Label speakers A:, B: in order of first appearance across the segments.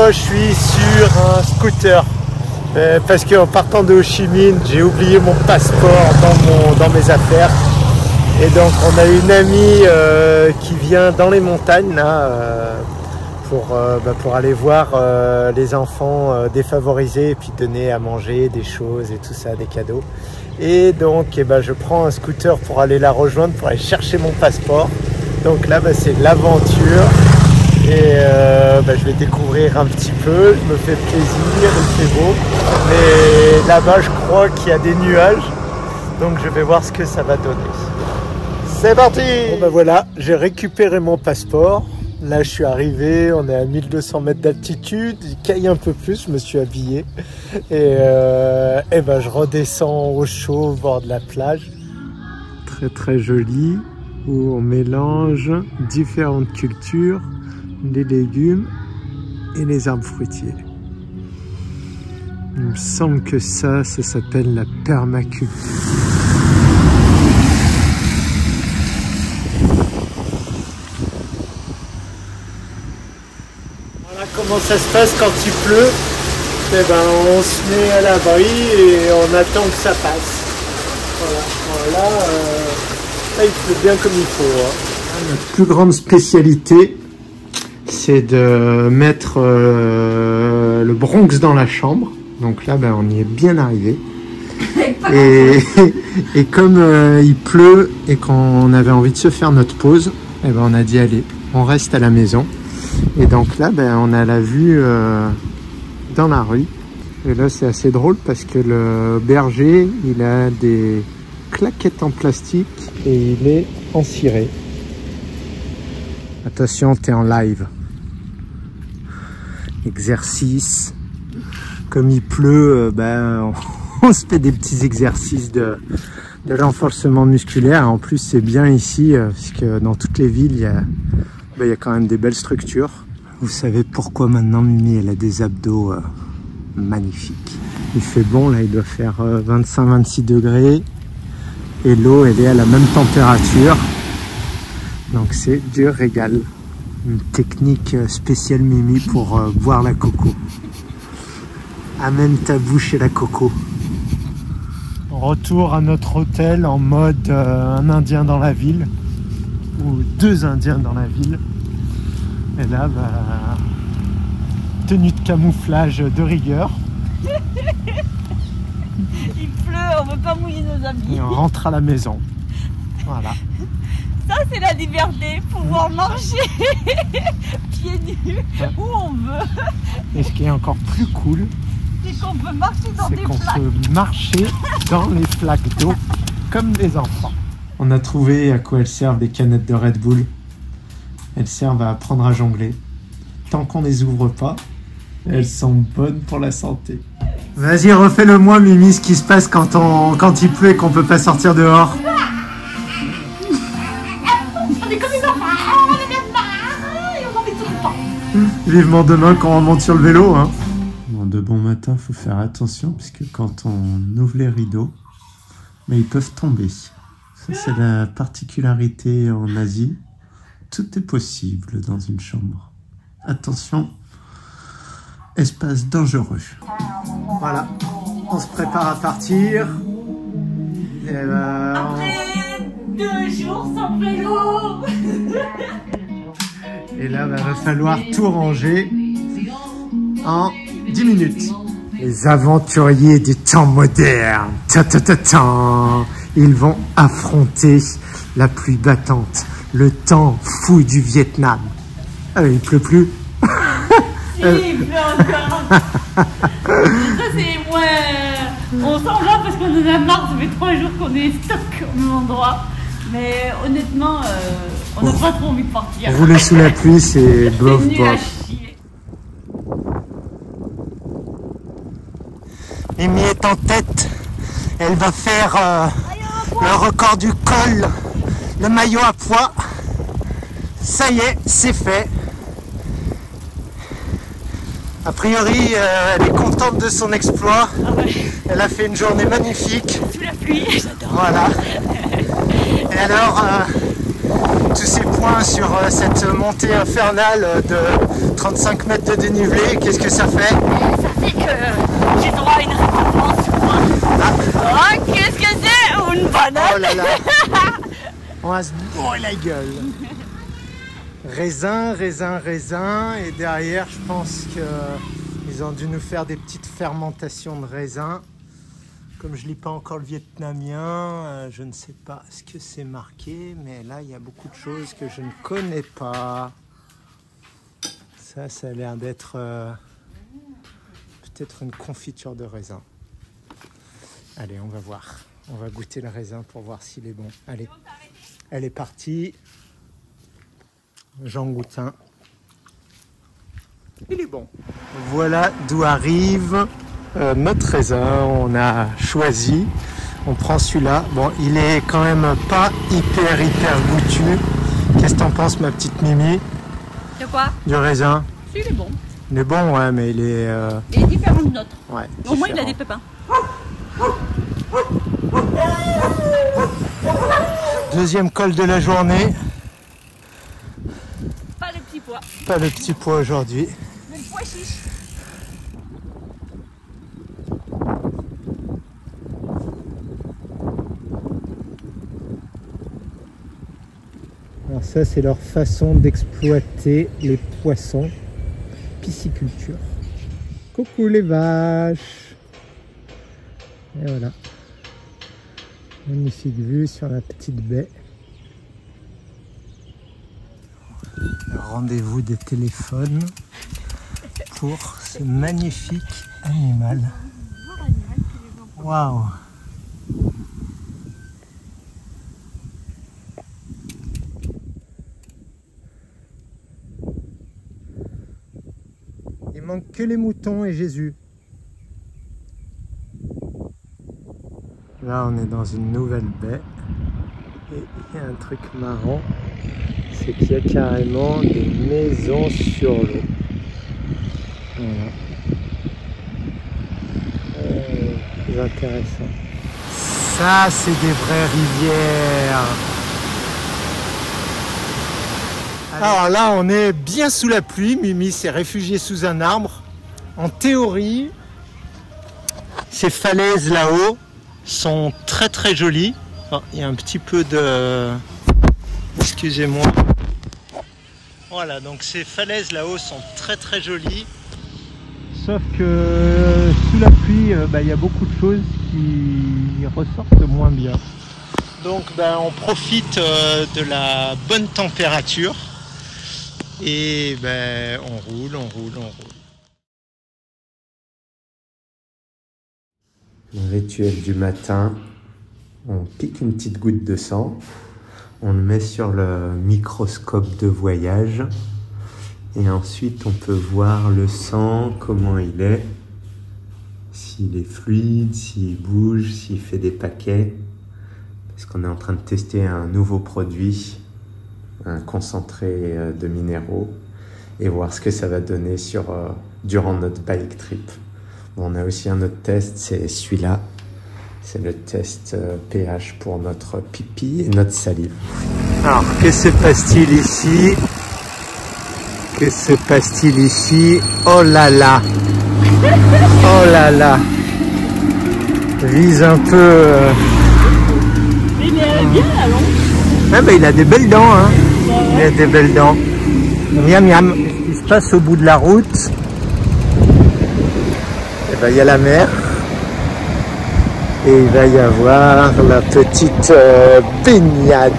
A: moi je suis sur un scooter. Parce qu'en partant de Ho Chi Minh, j'ai oublié mon passeport dans mes affaires. Et donc on a une amie qui vient dans les montagnes là, pour aller voir les enfants défavorisés et puis donner à manger des choses et tout ça, des cadeaux. Et donc je prends un scooter pour aller la rejoindre, pour aller chercher mon passeport. Donc là c'est l'aventure. Et je vais découvrir un petit peu, je me fais plaisir, il fait beau. Mais là-bas, je crois qu'il y a des nuages. Donc je vais voir ce que ça va donner. C'est parti! Bon voilà, j'ai récupéré mon passeport. Là, je suis arrivé, on est à 1200 mètres d'altitude. Il caille un peu plus, je me suis habillé. Et je redescends au chaud au bord de la plage. Très très joli, où on mélange différentes cultures. Les légumes et les arbres fruitiers. Il me semble que ça s'appelle la permaculture. Voilà comment ça se passe quand il pleut. On se met à l'abri et on attend que ça passe. Voilà. Là, il pleut bien comme il faut. Hein. Notre plus grande spécialité, c'est de mettre le Bronx dans la chambre. Donc là, on y est bien arrivé. Et comme il pleut et qu'on avait envie de se faire notre pause, on a dit allez, on reste à la maison. Et donc là, on a la vue dans la rue. Et là, c'est assez drôle parce que le berger, il a des claquettes en plastique et il est en ciré. Attention, t'es en live. Exercice. Comme il pleut, on se fait des petits exercices de renforcement musculaire. En plus, c'est bien ici, parce que dans toutes les villes, il y a quand même des belles structures. Vous savez pourquoi maintenant Mimi, elle a des abdos magnifiques. Il fait bon, là, il doit faire 25-26 degrés. Et l'eau, elle est à la même température. Donc c'est du régal. Une technique spéciale Mimi pour boire la coco. Amène ta bouche et la coco. Retour à notre hôtel en mode un Indien dans la ville. Ou deux Indiens dans la ville. Et là, tenue de camouflage de rigueur.
B: Il pleut, on ne veut pas mouiller nos habits.
A: Et on rentre à la maison. Voilà.
B: Ça, c'est la liberté, pouvoir marcher pieds nus où on veut.
A: Et ce qui est encore plus cool,
B: c'est qu'on peut marcher dans des flaques.
A: C'est qu'on peut marcher dans les flaques d'eau comme des enfants. On a trouvé à quoi elles servent des canettes de Red Bull. Elles servent à apprendre à jongler. Tant qu'on les ouvre pas, elles sont bonnes pour la santé. Vas-y, refais-le-moi, Mimi, ce qui se passe quand il pleut et qu'on peut pas sortir dehors. Vivement demain quand on monte sur le vélo. Hein. Bon, de bon matin, faut faire attention puisque quand on ouvre les rideaux, ils peuvent tomber. Ça, c'est la particularité en Asie. Tout est possible dans une chambre. Attention, espace dangereux. Voilà, on se prépare à partir. Et
B: après 2 jours sans vélo.
A: Et là, va falloir tout ranger en 10 minutes. Les aventuriers du temps moderne. Ils vont affronter la pluie battante. Le temps fou du Vietnam. Ah, il pleut plus.
B: Si, il pleut encore. Ça, c'est moins... On s'en va parce qu'on en a marre. Ça fait 3 jours qu'on est stock au même endroit. Mais honnêtement, on n'a pas trop envie de partir.
A: Rouler sous la pluie, c'est bof bof. Mimi est en tête. Elle va faire le record du col, le maillot à poids. Ça y est, c'est fait. A priori, elle est contente de son exploit. Ah ouais. Elle a fait une journée magnifique.
B: Sous la pluie, j'adore.
A: Voilà. Et alors, tous ces points sur cette montée infernale de 35 mètres de dénivelé. Qu'est-ce que ça fait?
B: Ça fait que j'ai droit à une récompense. Oh, qu'est-ce que c'est? Une banane.
A: Oh là là. On va se bourrer la gueule. Raisin, raisin, raisin. Et derrière, je pense qu'ils ont dû nous faire des petites fermentations de raisin. Comme je ne lis pas encore le vietnamien, je ne sais pas ce que c'est marqué. Mais là, il y a beaucoup de choses que je ne connais pas. Ça a l'air d'être peut-être une confiture de raisin. Allez, on va voir. On va goûter le raisin pour voir s'il est bon. Allez, elle est partie. J'en goûte un. Il est bon. Voilà d'où arrive notre raisin. On a choisi. On prend celui-là. Bon, il est quand même pas hyper goûtu. Qu'est-ce que t'en penses, ma petite Mimi?
B: De quoi?
A: Du raisin.
B: Si, il est bon.
A: Il est bon, ouais, mais il est...
B: Il est différent de notre.
A: Ouais,
B: au moins, il a des pépins.
A: Deuxième col de la journée.
B: Pas les petits pois.
A: Pas le petit pois aujourd'hui.
B: Mais le pois chiche.
A: Alors ça, c'est leur façon d'exploiter les poissons. Pisciculture. Coucou les vaches. Et voilà. Magnifique vue sur la petite baie. Rendez-vous des téléphones pour ce magnifique animal. Waouh! Il manque que les moutons et Jésus. Là, on est dans une nouvelle baie et il y a un truc marrant, c'est qu'il y a carrément des maisons sur l'eau. Voilà. C'est intéressant. Ça, c'est des vraies rivières. Alors là, on est bien sous la pluie. Mimi s'est réfugiée sous un arbre. En théorie, ces falaises là-haut sont très jolies. Oh, il y a un petit peu de... Excusez-moi. Voilà, donc ces falaises là-haut sont très jolies. Sauf que sous la pluie, il y a beaucoup de choses qui ressortent moins bien. Donc on profite de la bonne température. Et on roule. Le rituel du matin, on pique une petite goutte de sang, on le met sur le microscope de voyage et ensuite on peut voir le sang, comment il est, s'il est fluide, s'il bouge, s'il fait des paquets, parce qu'on est en train de tester un nouveau produit, un concentré de minéraux, et voir ce que ça va donner durant notre bike trip. On a aussi un autre test, c'est celui-là. C'est le test pH pour notre pipi et notre salive. Alors, que se passe-t-il ici? Que se passe-t-il ici? Oh là là! Oh là là! Vise un peu...
B: Mais il est bien là, non?
A: Ah il a des belles dents, hein. Il a des belles dents. Miam miam. Qu'est-ce qui se passe au bout de la route? Il y a la mer et il va y avoir la petite baignade.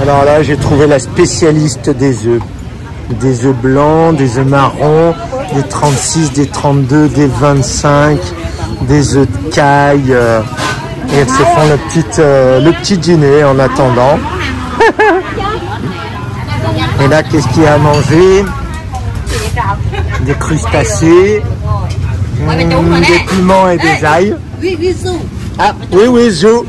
A: Alors là, j'ai trouvé la spécialiste des œufs. Des œufs blancs, des œufs marrons, des 36, des 32, des 25, des œufs de caille. Et elles se font le petit dîner en attendant. Et là, qu'est-ce qu'il y a à manger? Des crustacés. Des piments et des ails.
C: Oui, Zou.
A: Ah, oui, Zou.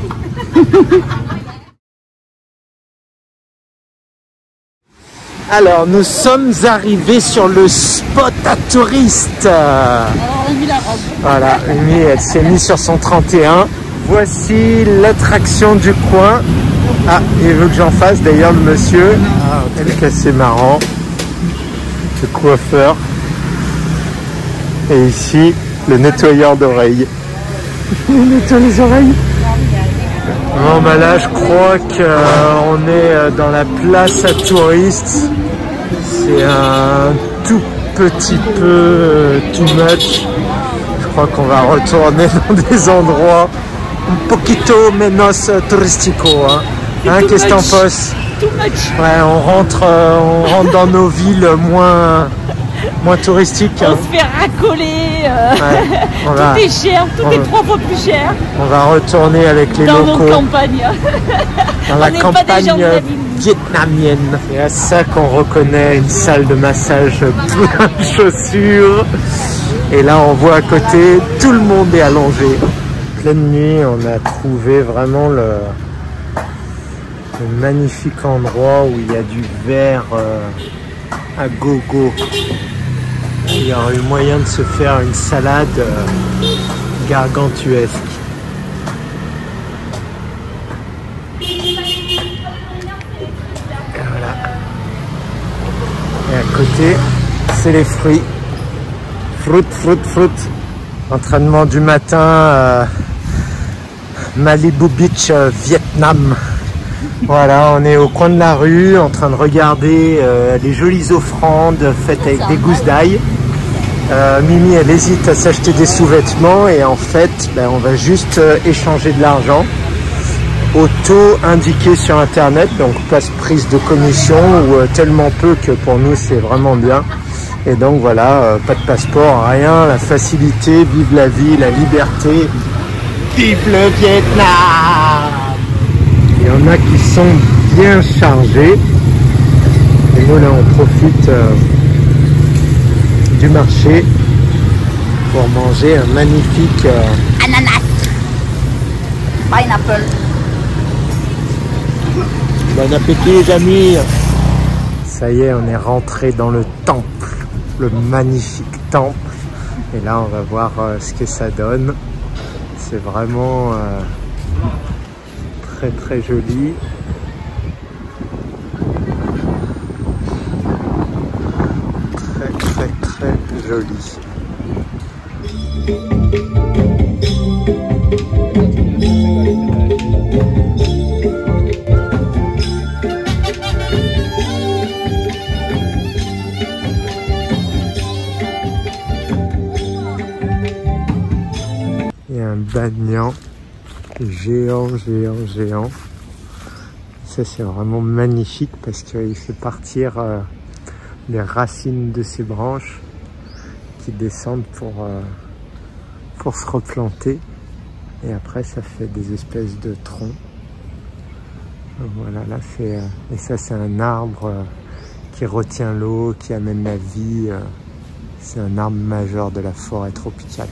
A: Alors, nous sommes arrivés sur le spot à touristes.
B: Alors, on a mis la robe.
A: Voilà, Mimi, elle s'est mise sur son 31. Voici l'attraction du coin. Ah, il veut que j'en fasse d'ailleurs, le monsieur. Ah, okay. C'est marrant. Le coiffeur. Et ici, le nettoyeur d'oreilles. Il nettoie les oreilles. Bon, bah là, je crois qu'on est dans la place à touristes. C'est un tout petit peu too much. Je crois qu'on va retourner dans des endroits un poquito menos turistico. Hein, qu'est-ce que t'en penses?
B: Too much.
A: Ouais, on rentre dans nos villes moins touristiques.
B: On se fait racoler.
A: Ouais,
B: tout est cher, tout est 3 fois plus cher.
A: On va retourner avec les locaux.
B: Dans nos campagnes.
A: Dans la campagne vietnamienne. C'est à ça qu'on reconnaît une salle de massage plein de chaussures. Et là, on voit à côté, tout le monde est allongé. Pleine nuit, on a trouvé vraiment le magnifique endroit où il y a du verre à gogo. Il y aurait eu moyen de se faire une salade gargantuesque. Et voilà. Et à côté, c'est les fruits. Fruit. Entraînement du matin, Malibu Beach, Vietnam. Voilà, on est au coin de la rue en train de regarder les jolies offrandes faites avec des gousses d'ail. Mimi, elle hésite à s'acheter des sous-vêtements et en fait, on va juste échanger de l'argent au taux indiqué sur internet, donc pas prise de commission ou tellement peu que pour nous c'est vraiment bien. Et donc voilà, pas de passeport, rien, la facilité, vive la vie, la liberté, vive le Vietnam! Il y en a qui sont bien chargés. Et nous là on profite du marché pour manger un magnifique
B: ananas, pineapple.
A: Bon appétit les amis. Ça y est, on est rentré dans le temple, le magnifique temple. Et là on va voir ce que ça donne. C'est vraiment très joli. Très joli. Il y a un banyan géant. Ça c'est vraiment magnifique parce qu'il fait partir les racines de ses branches qui descendent pour se replanter et après ça fait des espèces de troncs. Voilà, là c'est et ça c'est un arbre qui retient l'eau, qui amène la vie. C'est un arbre majeur de la forêt tropicale.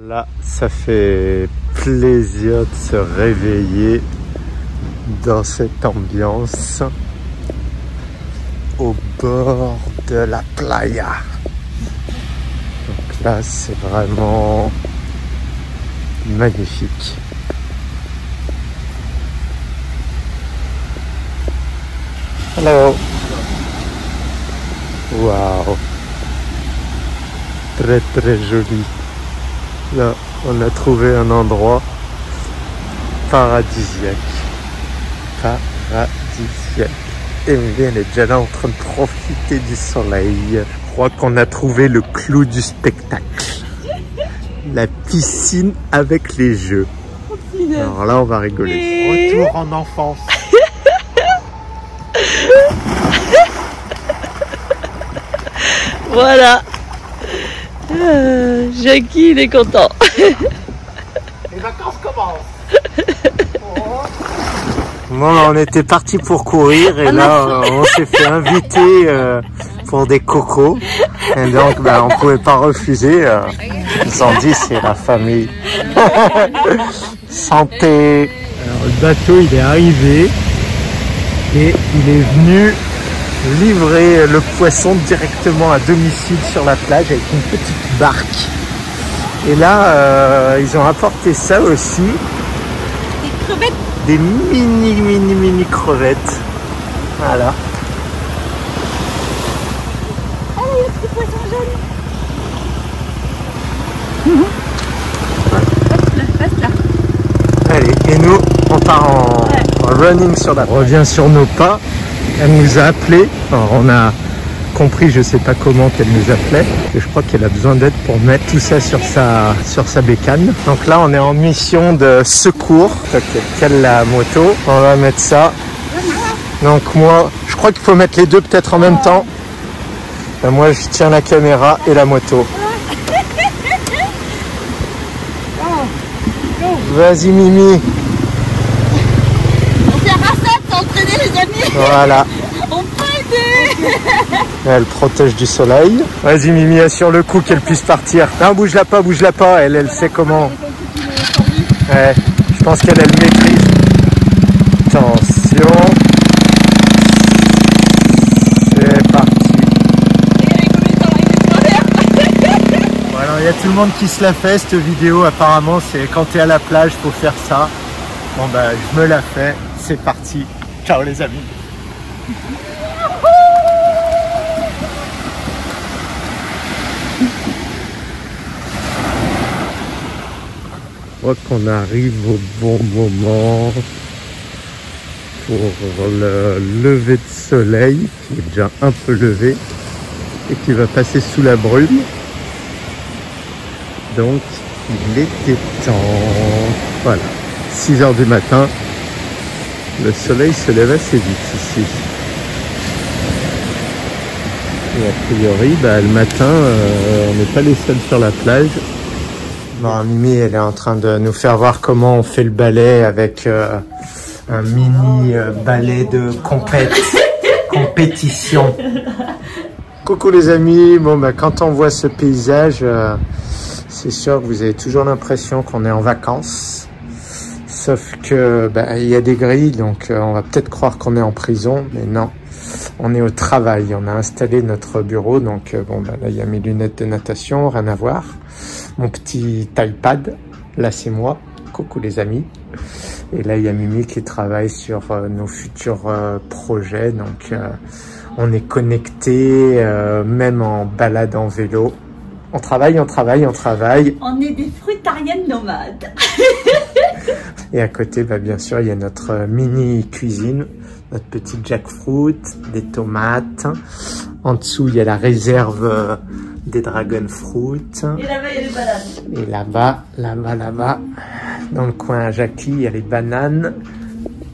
A: Là, ça fait plaisir de se réveiller dans cette ambiance au bord de la playa. Donc là, c'est vraiment magnifique. Hello. Wow. Très joli. Là, on a trouvé un endroit paradisiaque. paradisiaque. Emily, elle est déjà là en train de profiter du soleil. Je crois qu'on a trouvé le clou du spectacle. La piscine avec les jeux. Alors là, on va rigoler. Retour en enfance.
C: Voilà. Jackie, il est content.
A: Les vacances commencent. Bon, on était parti pour courir et là, on s'est fait inviter pour des cocos. Et donc, on ne pouvait pas refuser. Ils ont dit, c'est la famille. Santé. Alors, le bateau, il est arrivé et il est venu livrer le poisson directement à domicile sur la plage avec une petite barque. Et là, ils ont apporté ça aussi.
B: Des crevettes.
A: Des mini crevettes. Voilà.
B: Oh, il y a le petit poisson jaune. Reste là.
A: Allez, et nous, on part en running sur la plage. On revient sur nos pas. Elle nous a appelé. Alors, on a compris, je sais pas comment, qu'elle nous appelait. Et je crois qu'elle a besoin d'aide pour mettre tout ça sur sa bécane. Donc là, on est en mission de secours. Quelle la moto. On va mettre ça. Donc moi, je crois qu'il faut mettre les deux peut-être en même temps. Et moi, je tiens la caméra et la moto. Vas-y, Mimi.
B: On fait un rassat pour entraîner les amis.
A: Voilà.
B: On peut aider.
A: Elle protège du soleil. Vas-y, Mimi, assure le coup qu'elle puisse partir. Non, bouge-la pas. Elle sait comment. Ouais, je pense qu'elle maîtrise. Attention. C'est parti. Voilà, il y a tout le monde qui se la fait cette vidéo. Apparemment, c'est quand tu es à la plage, faut faire ça. Bon, je me la fais. C'est parti. Ciao les amis. Je crois qu'on arrive au bon moment pour le lever de soleil qui est déjà un peu levé et qui va passer sous la brume. Donc il était temps. Voilà, 6 h du matin, le soleil se lève assez vite ici. Et a priori, le matin, on n'est pas les seuls sur la plage. Bon, Mimi, elle est en train de nous faire voir comment on fait le balai avec un mini balai de compétition. Coucou les amis, bon quand on voit ce paysage, c'est sûr que vous avez toujours l'impression qu'on est en vacances. Sauf que il y a des grilles, donc on va peut-être croire qu'on est en prison, mais non. On est au travail, on a installé notre bureau, donc là il y a mes lunettes de natation, rien à voir. Mon petit iPad, là c'est moi, coucou les amis. Et là il y a Mimi qui travaille sur nos futurs projets, donc on est connecté, même en balade en vélo. On travaille.
B: On est des fruitariennes nomades.
A: Et à côté, bien sûr, il y a notre mini cuisine, notre petit jackfruit, des tomates. En dessous, il y a la réserve des dragon fruit.
B: Et là-bas, il y a les bananes.
A: Et là-bas, dans le coin à Jackie, il y a les bananes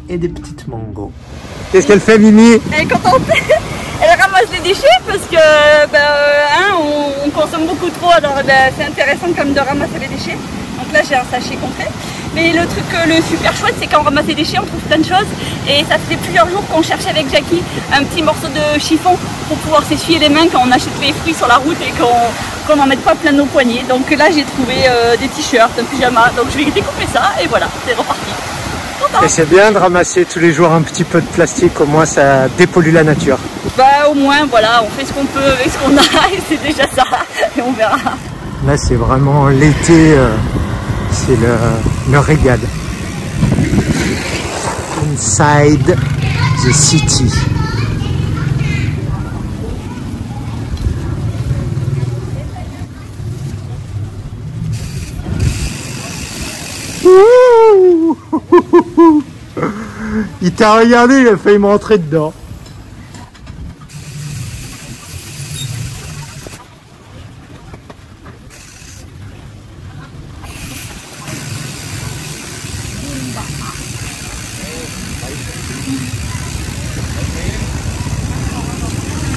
A: et des petites mangos. Qu'est-ce qu'elle fait, Mimi?
B: Elle est contente. Elle ramasse les déchets parce que on consomme beaucoup trop, alors c'est intéressant quand même de ramasser les déchets. Donc là j'ai un sachet complet. Mais le truc le super chouette, c'est quand on ramasse les déchets, on trouve plein de choses. Et ça fait plusieurs jours qu'on cherche avec Jackie un petit morceau de chiffon pour pouvoir s'essuyer les mains quand on achète les fruits sur la route et qu'on n'en mette pas plein nos poignets. Donc là j'ai trouvé des t-shirts, un pyjama, donc je vais découper ça et voilà, c'est reparti.
A: Et c'est bien de ramasser tous les jours un petit peu de plastique, au moins ça dépollue la nature.
B: Au moins voilà, on fait ce qu'on peut avec ce qu'on a et c'est déjà ça, et on verra.
A: Là c'est vraiment l'été, c'est le régal. Inside the city. Il t'a regardé, il a failli me rentrer dedans.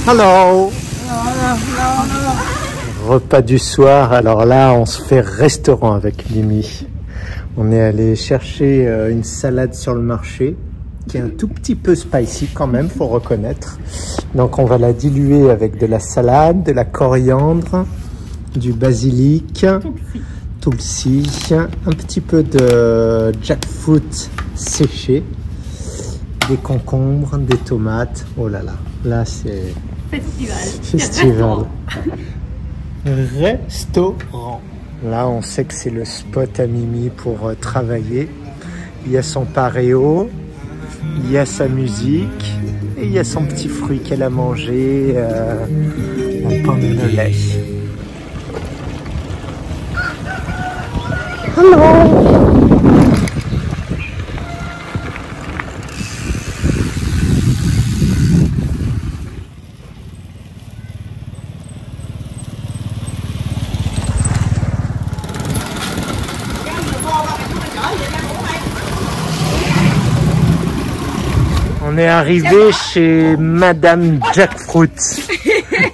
A: Hello. Repas du soir, alors là on se fait restaurant avec Mimi. On est allé chercher une salade sur le marché qui est un tout petit peu spicy quand même, faut reconnaître. Donc on va la diluer avec de la salade, de la coriandre, du basilic, tulsi, un petit peu de jackfruit séché, des concombres, des tomates. Oh là là, là c'est festival. Restaurant. Là on sait que c'est le spot à Mimi pour travailler. Il y a son paréo, il y a sa musique et il y a son petit fruit qu'elle a mangé, la pomme de lait. Hello. On est arrivé chez Madame Jackfruit.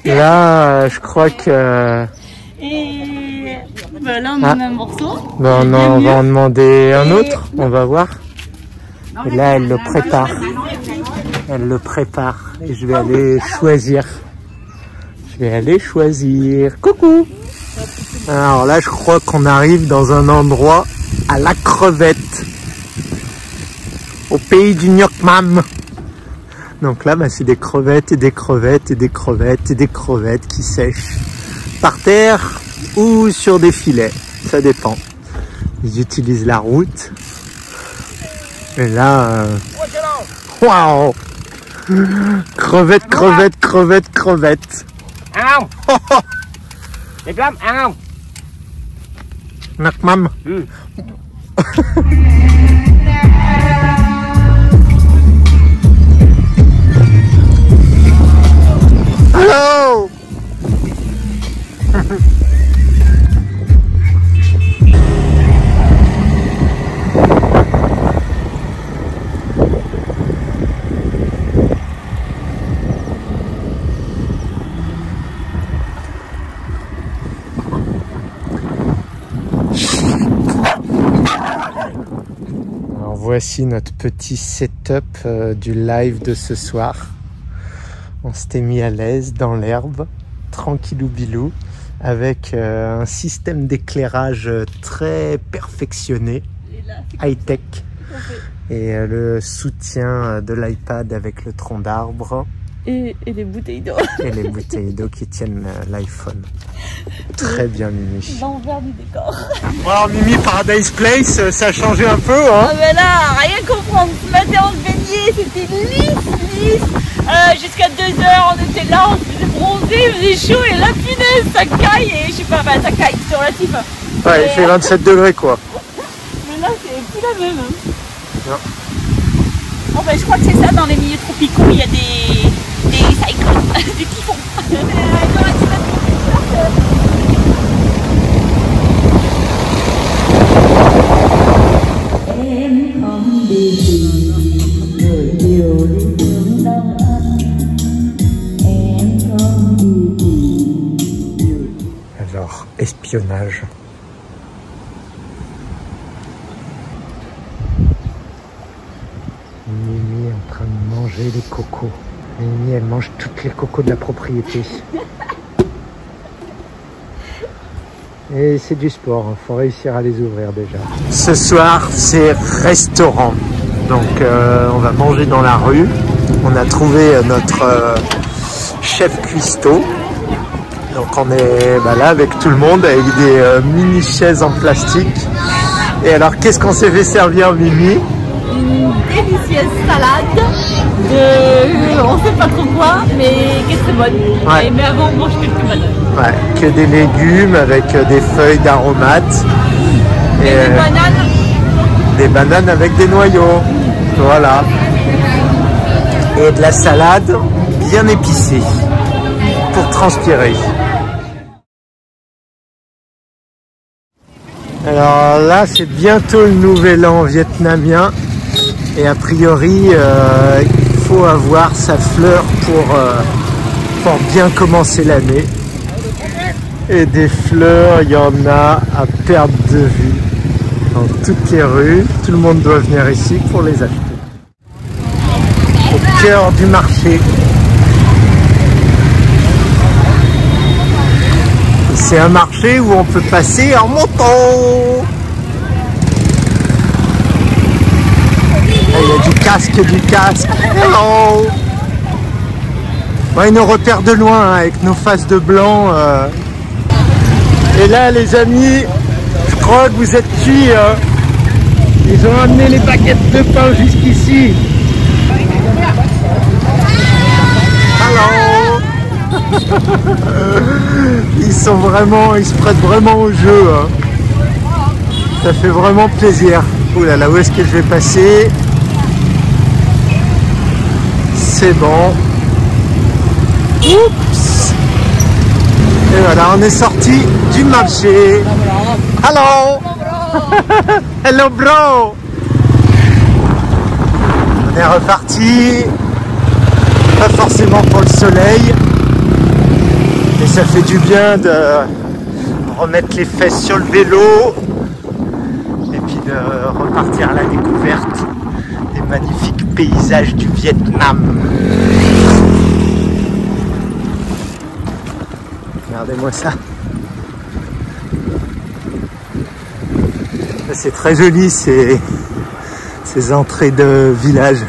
A: Là, je crois que...
B: Et ben là, on en a un morceau.
A: Ben non, on va en demander un autre. On va voir. Et là, elle le prépare. Elle le prépare. Et je vais aller choisir. Je vais aller choisir. Coucou. Alors là, je crois qu'on arrive dans un endroit à la crevette. Au pays du Nyokmam. Donc là, bah, c'est des crevettes et des crevettes et des crevettes et des crevettes qui sèchent par terre ou sur des filets. Ça dépend. Ils utilisent la route. Et là, waouh! Crevettes, crevettes, crevettes, crevettes. Nyokmam. Hello. Alors voici notre petit setup du live de ce soir. On s'était mis à l'aise dans l'herbe, tranquillou bilou, avec un système d'éclairage très perfectionné, high-tech, et le soutien de l'iPad avec le tronc d'arbre.
B: Et les bouteilles d'eau.
A: Et les bouteilles d'eau qui tiennent l'iPhone. Très bien, Mimi.
B: L'envers du décor.
A: Bon, alors Mimi, Paradise Place, ça a changé un peu, hein?
B: Ah ben là, rien comprendre. Ce matin, on se baignait, c'était lisse. Jusqu'à 2 heures, on était là, on se faisait bronzer, il faisait chaud, et la punaise, ça caille, et je sais pas, ça caille sur la type.
A: Ouais, il fait 27 degrés, quoi.
B: Mais là, c'est plus la même.
A: Non.
B: Bon ben, je crois que c'est ça, dans les milieux tropicaux, il y a des cyclones, des typhons.
A: Alors, espionnage. Mimi est en train de manger les cocos. Mimi, elle mange toutes les cocos de la propriété. Et c'est du sport, il faut réussir à les ouvrir déjà. Ce soir, c'est restaurant. Donc, on va manger dans la rue. On a trouvé notre chef cuistot. Donc, on est là avec tout le monde, avec des mini chaises en plastique. Et alors, qu'est-ce qu'on s'est fait servir, Mimi?
B: Une délicieuse salade de... on sait pas trop quoi, mais qui est très bonne.
A: Ouais.
B: Mais avant, on mange quelques bananes.
A: Ouais, que des légumes avec des feuilles d'aromates.
B: Et des bananes.
A: Des bananes avec des noyaux. Voilà. et de la salade bien épicée pour transpirer. Alors là, c'est bientôt le nouvel an vietnamien et a priori, il faut avoir sa fleur pour bien commencer l'année. Et des fleurs, il y en a à perte de vue dans toutes les rues. Tout le monde doit venir ici pour les acheter. Au cœur du marché. C'est un marché où on peut passer en moto. Il y a du casque. Hello. Ouais, ils nous repèrent de loin hein, avec nos faces de blanc. Et là, les amis, je crois que vous êtes cuits. Hein. Ils ont amené les baguettes de pain jusqu'ici. Hello. Ils se prêtent vraiment au jeu. Hein. Ça fait vraiment plaisir. Ouh là là, où est-ce que je vais passer? C'est bon. Oups. Et voilà, on est sorti du marché. Hello. Hello bro. On est reparti. Pas forcément pour le soleil. Et ça fait du bien de remettre les fesses sur le vélo et puis de repartir à la découverte des magnifiques paysages du Vietnam. Regardez-moi ça. C'est très joli ces entrées de village.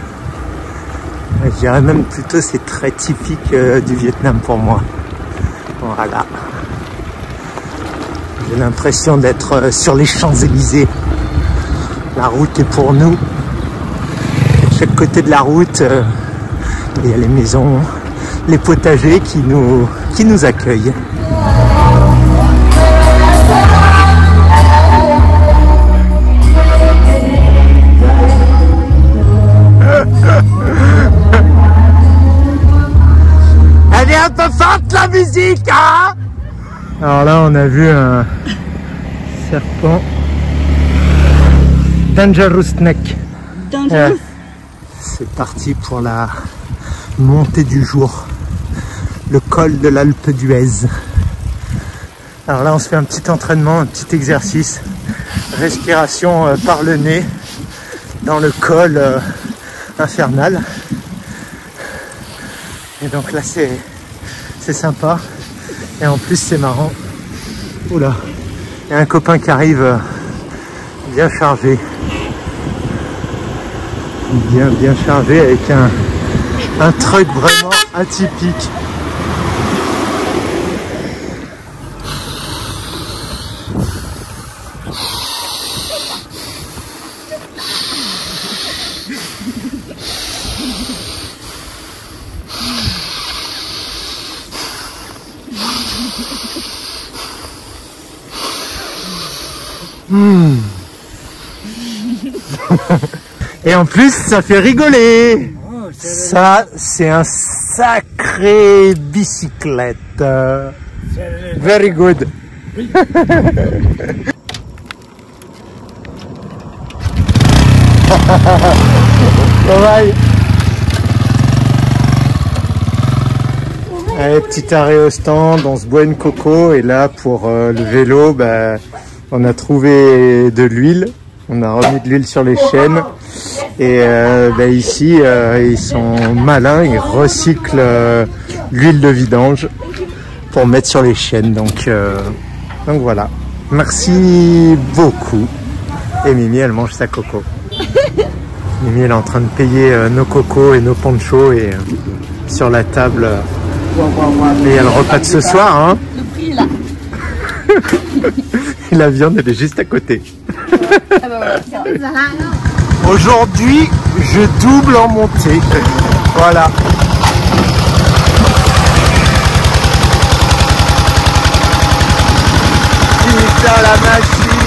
A: Je dirais même plutôt c'est très typique du Vietnam pour moi. Voilà. J'ai l'impression d'être sur les Champs-Élysées. La route est pour nous. De chaque côté de la route, il y a les maisons, les potagers qui nous accueillent. Elle est un peu forte la musique, hein? Alors là, on a vu un serpent. Dangerous Snake. C'est parti pour la montée du jour. Le col de l'Alpe d'Huez. Alors là, on se fait un petit entraînement, un petit exercice. Respiration par le nez dans le col infernal. Et donc là, c'est sympa. Et en plus, c'est marrant. Oula, il y a un copain qui arrive bien chargé. Bien chargé avec un truc vraiment atypique. Et en plus, ça fait rigoler. Ça, c'est un sacré bicyclette. Very good. Bye. Allez, petit arrêt au stand, on se boit une coco et là pour le vélo, bah, on a trouvé de l'huile. On a remis de l'huile sur les chaînes et bah, ici ils sont malins, ils recyclent l'huile de vidange pour mettre sur les chaînes. Donc voilà, merci beaucoup. Et Mimi elle mange sa coco. Mimi elle est en train de payer nos cocos et nos ponchos et sur la table il y a le repas de ce soir hein.
B: Le prix là.
A: Et la viande elle est juste à côté. Aujourd'hui, je double en montée. Voilà. Putain la machine.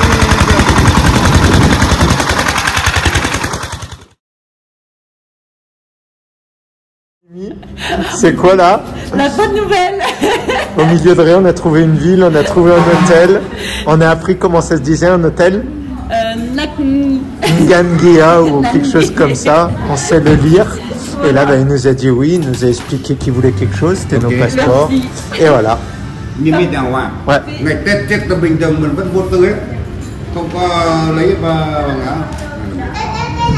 A: C'est quoi là?
B: La bonne nouvelle.
A: Au milieu de rien, on a trouvé une ville, on a trouvé un hôtel. On a appris comment ça se disait un hôtel. Ngangia ou quelque chose comme ça. On sait le lire. Et là, il nous a dit oui, il nous a expliqué qu'il voulait quelque chose, c'était nos passeports.
B: Merci.
A: Et voilà. Ouais.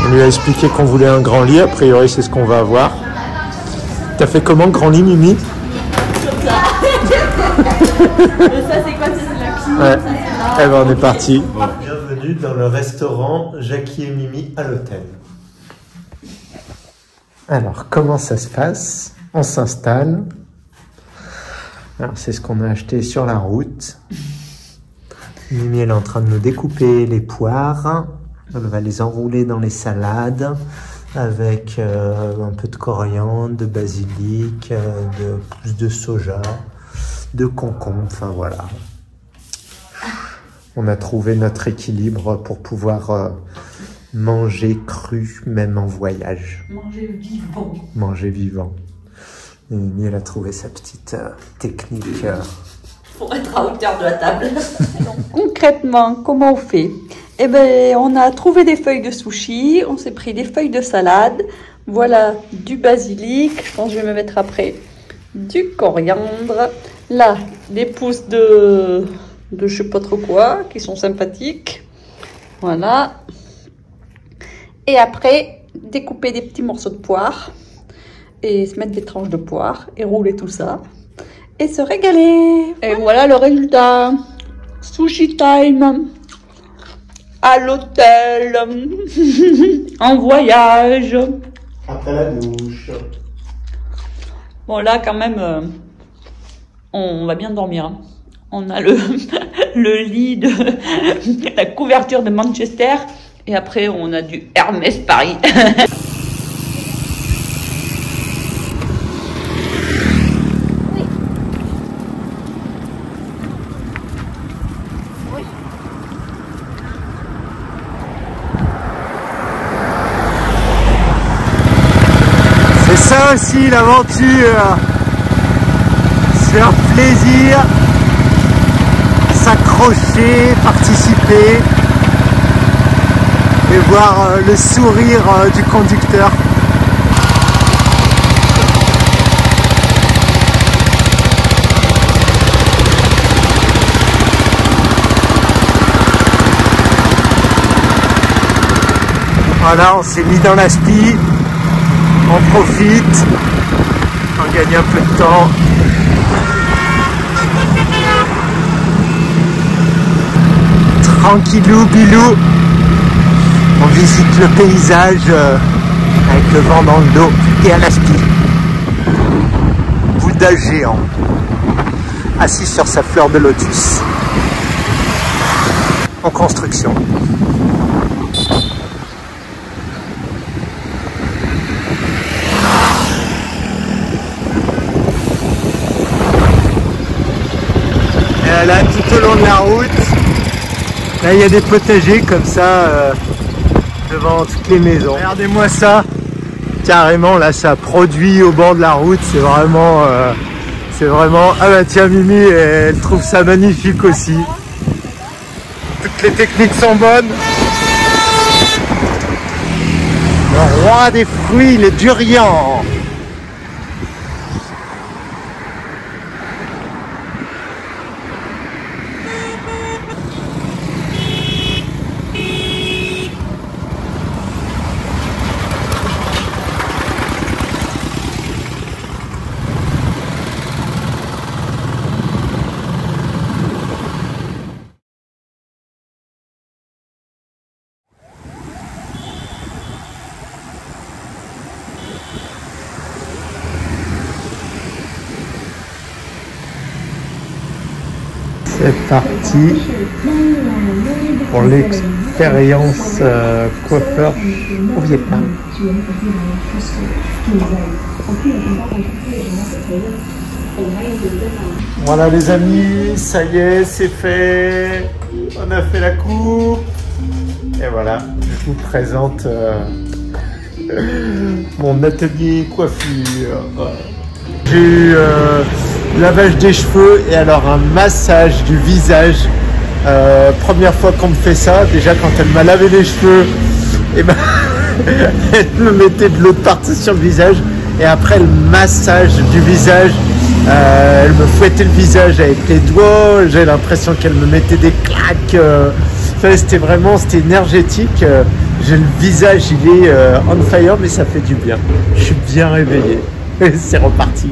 A: On lui a expliqué qu'on voulait un grand lit, a priori c'est ce qu'on va avoir. T'as fait comment, grand lit, Mimi?
B: Ça c'est quoi? C'est la cuisine.
A: Ouais. Eh ben on est parti. Bienvenue dans le restaurant Jackie et Mimi à l'hôtel. Alors comment ça se passe? On s'installe. Alors c'est ce qu'on a acheté sur la route. Mimi elle est en train de nous découper les poires. Elle va les enrouler dans les salades avec un peu de coriandre, de basilic, plus de soja, de concombre, enfin voilà. On a trouvé notre équilibre pour pouvoir manger cru, même en voyage.
B: Manger vivant.
A: Manger vivant. Et Mimi, elle a trouvé sa petite technique.
B: Pour être à hauteur de la table.
C: Donc, concrètement, comment on fait? Eh bien, on a trouvé des feuilles de sushi, on s'est pris des feuilles de salade, voilà, du basilic, je pense que je vais me mettre après, du coriandre, là, des pousses de je sais pas trop quoi, qui sont sympathiques, voilà. Et après, découper des petits morceaux de poire, et se mettre des tranches de poire, et rouler tout ça, et se régaler. Et voilà le résultat. Sushi time. À l'hôtel. En voyage.
A: Après la douche.
C: Bon là quand même, on va bien dormir. Hein. On a le lit de la couverture de Manchester. Et après on a du Hermès Paris.
A: C'est ça aussi l'aventure, se faire plaisir, s'accrocher, participer et voir le sourire du conducteur. Voilà, on s'est mis dans la spi. On profite, on gagne un peu de temps. Tranquillou bilou, on visite le paysage avec le vent dans le dos et à la spi. Bouddha géant, assis sur sa fleur de lotus, en construction. Là, tout au long de la route, là il y a des potagers comme ça devant toutes les maisons. Regardez-moi ça, carrément là ça produit au bord de la route, c'est vraiment ah bah tiens Mimi elle trouve ça magnifique aussi. Toutes les techniques sont bonnes. Le roi des fruits, le durian. C'est parti pour l'expérience coiffeur au Vietnam. Voilà les amis, ça y est, c'est fait. On a fait la coupe. Et voilà, je vous présente Mon atelier coiffure. J'ai eu lavage des cheveux et alors un massage du visage. Première fois qu'on me fait ça, déjà quand elle m'a lavé les cheveux, et ben, elle me mettait de l'eau partout sur le visage. Et après le massage du visage, elle me fouettait le visage avec les doigts. J'ai l'impression qu'elle me mettait des claques. C'était énergétique. J'ai le visage, il est on fire, mais ça fait du bien. Je suis bien réveillé. C'est reparti.